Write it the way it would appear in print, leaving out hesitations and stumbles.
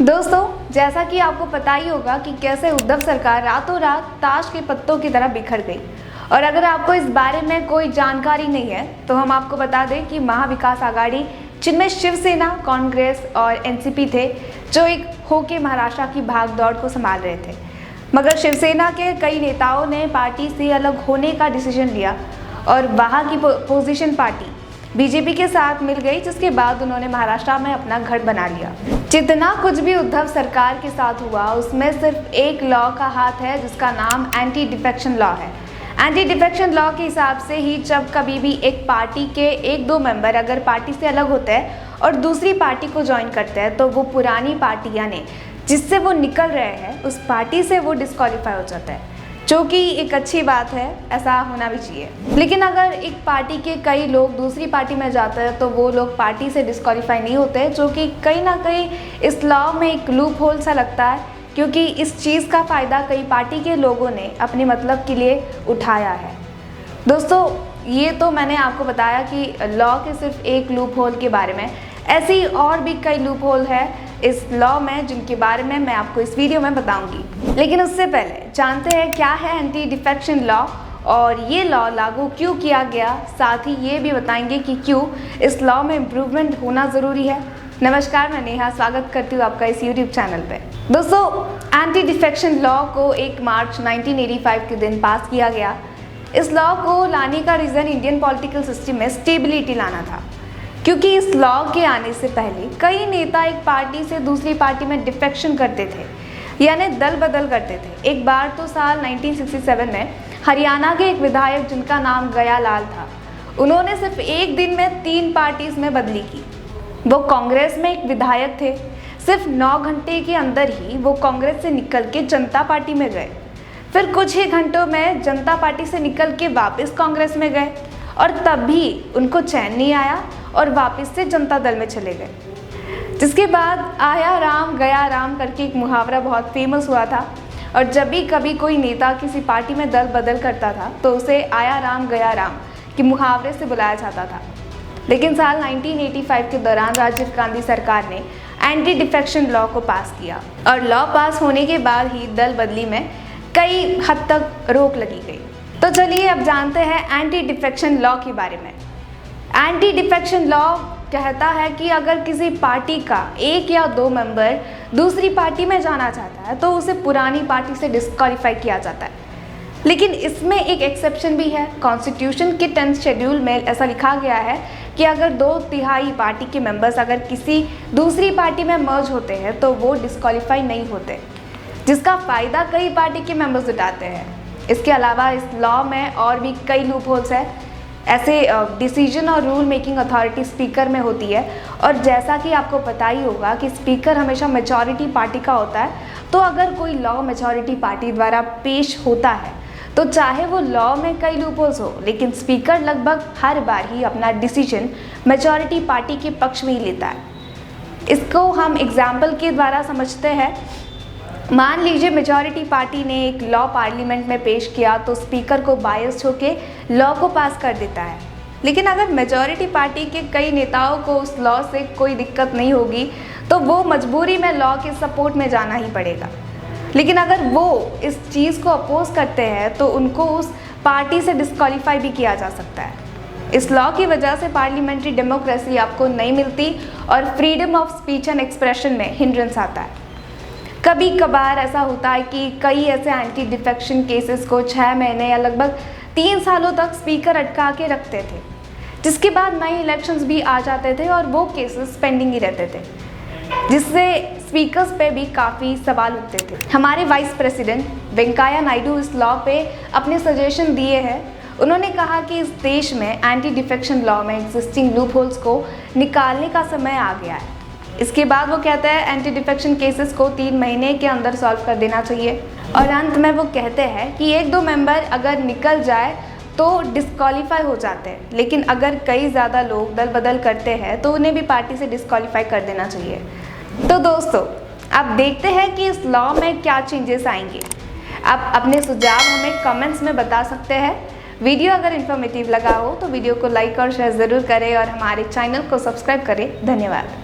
दोस्तों, जैसा कि आपको पता ही होगा कि कैसे उद्धव सरकार रातों रात ताश के पत्तों की तरह बिखर गई। और अगर आपको इस बारे में कोई जानकारी नहीं है तो हम आपको बता दें कि महाविकास आघाड़ी, जिनमें शिवसेना, कांग्रेस और एनसीपी थे, जो एक होके महाराष्ट्र की भागदौड़ को संभाल रहे थे। मगर शिवसेना के कई नेताओं ने पार्टी से अलग होने का डिसीजन लिया और वहाँ की पोजीशन पार्टी बीजेपी के साथ मिल गई, जिसके बाद उन्होंने महाराष्ट्र में अपना गढ़ बना लिया। जितना कुछ भी उद्धव सरकार के साथ हुआ, उसमें सिर्फ एक लॉ का हाथ है, जिसका नाम एंटी डिफेक्शन लॉ है। एंटी डिफेक्शन लॉ के हिसाब से ही जब कभी भी एक पार्टी के एक दो मेंबर अगर पार्टी से अलग होते हैं और दूसरी पार्टी को ज्वाइन करते हैं, तो वो पुरानी पार्टी यानी जिससे वो निकल रहे हैं, उस पार्टी से वो डिस्क्वालीफाई हो जाता है, जो कि एक अच्छी बात है, ऐसा होना भी चाहिए। लेकिन अगर एक पार्टी के कई लोग दूसरी पार्टी में जाते हैं तो वो लोग पार्टी से डिस्क्वालीफाई नहीं होते, जो कि कहीं ना कहीं इस लॉ में एक लूप होल सा लगता है, क्योंकि इस चीज़ का फ़ायदा कई पार्टी के लोगों ने अपने मतलब के लिए उठाया है। दोस्तों, ये तो मैंने आपको बताया कि लॉ के सिर्फ एक लूप होल के बारे में, ऐसी और भी कई लूप होल है इस लॉ में, जिनके बारे में मैं आपको इस वीडियो में बताऊंगी। लेकिन उससे पहले जानते हैं क्या है एंटी डिफेक्शन लॉ और ये लॉ लागू क्यों किया गया। साथ ही ये भी बताएंगे कि क्यों इस लॉ में इम्प्रूवमेंट होना ज़रूरी है। नमस्कार, मैं नेहा, स्वागत करती हूँ आपका इस यूट्यूब चैनल पे। दोस्तों, एंटी डिफेक्शन लॉ को 1 मार्च 1985 के दिन पास किया गया। इस लॉ को लाने का रीज़न इंडियन पॉलिटिकल सिस्टम में स्टेबिलिटी लाना था, क्योंकि इस लॉ के आने से पहले कई नेता एक पार्टी से दूसरी पार्टी में डिफेक्शन करते थे, यानी दल बदल करते थे। एक बार तो साल 1967 में हरियाणा के एक विधायक, जिनका नाम गया लाल था, उन्होंने सिर्फ एक दिन में 3 पार्टीज में बदली की। वो कांग्रेस में एक विधायक थे। सिर्फ 9 घंटे के अंदर ही वो कांग्रेस से निकल के जनता पार्टी में गए। फिर कुछ ही घंटों में जनता पार्टी से निकल के वापस कांग्रेस में गए और तब भी उनको चैन नहीं आया और वापस से जनता दल में चले गए। जिसके बाद आया राम गया राम करके एक मुहावरा बहुत फेमस हुआ था, और जब भी कभी कोई नेता किसी पार्टी में दल बदल करता था तो उसे आया राम गया राम के मुहावरे से बुलाया जाता था। लेकिन साल 1985 के दौरान राजीव गांधी सरकार ने एंटी डिफेक्शन लॉ को पास किया और लॉ पास होने के बाद ही दल बदली में कई हद तक रोक लगी गई। तो चलिए अब जानते हैं एंटी डिफेक्शन लॉ के बारे में। एंटी डिफेक्शन लॉ कहता है कि अगर किसी पार्टी का 1 या 2 मेंबर दूसरी पार्टी में जाना चाहता है तो उसे पुरानी पार्टी से डिस्क्वालीफाई किया जाता है। लेकिन इसमें एक एक्सेप्शन भी है। कॉन्स्टिट्यूशन के 10th शेड्यूल में ऐसा लिखा गया है कि अगर 2/3 पार्टी के मेंबर्स अगर किसी दूसरी पार्टी में मर्ज होते हैं तो वो डिस्क्वालीफाई नहीं होते, जिसका फ़ायदा कई पार्टी के मेंबर्स उठाते हैं। इसके अलावा इस लॉ में और भी कई लूप होल्स है। ऐसे डिसीजन और रूल मेकिंग अथॉरिटी स्पीकर में होती है, और जैसा कि आपको पता ही होगा कि स्पीकर हमेशा मेजॉरिटी पार्टी का होता है। तो अगर कोई लॉ मेजॉरिटी पार्टी द्वारा पेश होता है तो चाहे वो लॉ में कई लूप होल्स हो, लेकिन स्पीकर लगभग हर बार ही अपना डिसीजन मेजॉरिटी पार्टी के पक्ष में ही लेता है। इसको हम एग्जाम्पल के द्वारा समझते हैं। मान लीजिए मेजॉरिटी पार्टी ने एक लॉ पार्लियामेंट में पेश किया तो स्पीकर को बायस्ड होके लॉ को पास कर देता है। लेकिन अगर मेजॉरिटी पार्टी के कई नेताओं को उस लॉ से कोई दिक्कत नहीं होगी तो वो मजबूरी में लॉ के सपोर्ट में जाना ही पड़ेगा। लेकिन अगर वो इस चीज़ को अपोज करते हैं तो उनको उस पार्टी से डिस्क्वालीफाई भी किया जा सकता है। इस लॉ की वजह से पार्लियामेंट्री डेमोक्रेसी आपको नहीं मिलती और freedom of speech and expression में हिंड्रेंस आता है। कभी कभार ऐसा होता है कि कई ऐसे एंटी डिफेक्शन केसेस को 6 महीने या लगभग 3 सालों तक स्पीकर अटका के रखते थे, जिसके बाद नए इलेक्शंस भी आ जाते थे और वो केसेस पेंडिंग ही रहते थे, जिससे स्पीकर्स पे भी काफ़ी सवाल उठते थे। हमारे वाइस प्रेसिडेंट वेंकैया नायडू इस लॉ पे अपने सजेशन दिए हैं। उन्होंने कहा कि इस देश में एंटी डिफेक्शन लॉ में एग्जिस्टिंग लूप होल्स को निकालने का समय आ गया है। इसके बाद वो कहते हैं एंटी डिफेक्शन केसेस को 3 महीने के अंदर सॉल्व कर देना चाहिए। और अंत में वो कहते हैं कि 1-2 मेंबर अगर निकल जाए तो डिस्क्वालीफाई हो जाते हैं, लेकिन अगर कई ज़्यादा लोग दल बदल करते हैं तो उन्हें भी पार्टी से डिस्क्वालीफाई कर देना चाहिए। तो दोस्तों, अब देखते हैं कि इस लॉ में क्या चेंजेस आएंगे। आप अपने सुझाव हमें कमेंट्स में बता सकते हैं। वीडियो अगर इन्फॉर्मेटिव लगा हो तो वीडियो को लाइक और शेयर ज़रूर करें और हमारे चैनल को सब्सक्राइब करें। धन्यवाद।